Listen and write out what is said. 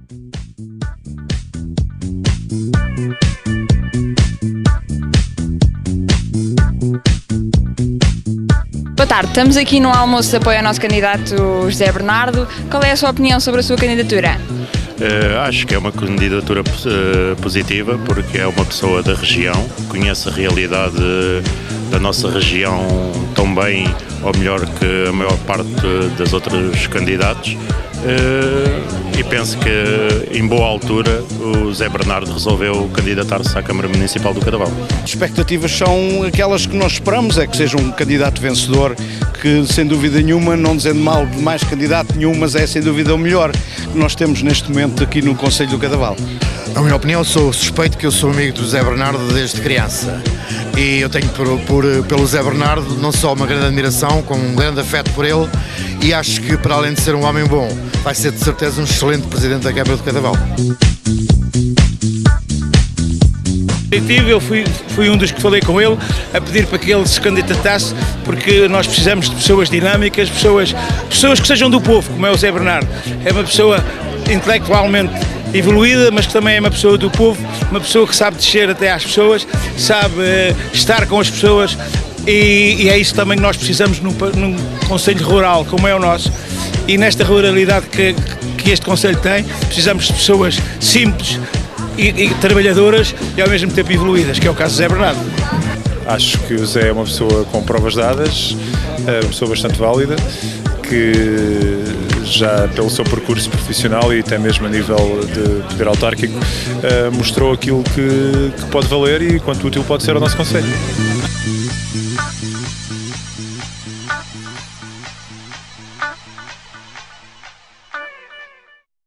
Boa tarde, estamos aqui no almoço de apoio ao nosso candidato José Bernardo. Qual é a sua opinião sobre a sua candidatura? Acho que é uma candidatura positiva porque é uma pessoa da região, conhece a realidade da nossa região tão bem ou melhor que a maior parte das outros candidatos. E penso que em boa altura o Zé Bernardo resolveu candidatar-se à Câmara Municipal do Cadaval. As expectativas são aquelas que nós esperamos, é que seja um candidato vencedor, que sem dúvida nenhuma, não dizendo mal de mais candidato nenhum, mas é sem dúvida o melhor que nós temos neste momento aqui no Concelho do Cadaval. A minha opinião, sou suspeito que eu sou amigo do Zé Bernardo desde criança e eu tenho pelo Zé Bernardo não só uma grande admiração, como um grande afeto por ele, e acho que para além de ser um homem bom, vai ser de certeza um excelente Presidente da Câmara do Cadaval. Eu fui um dos que falei com ele a pedir para que ele se candidatasse, porque nós precisamos de pessoas dinâmicas, pessoas que sejam do povo, como é o Zé Bernardo. É uma pessoa intelectualmente evoluída, mas que também é uma pessoa do povo, uma pessoa que sabe descer até às pessoas, sabe estar com as pessoas, e é isso também que nós precisamos num concelho rural como é o nosso. E nesta ruralidade que este concelho tem, precisamos de pessoas simples e trabalhadoras e ao mesmo tempo evoluídas, que é o caso do Zé Bernardo. Acho que o Zé é uma pessoa com provas dadas, uma pessoa bastante válida, que já pelo seu percurso profissional e até mesmo a nível de poder autárquico mostrou aquilo que pode valer e quanto útil pode ser ao nosso concelho.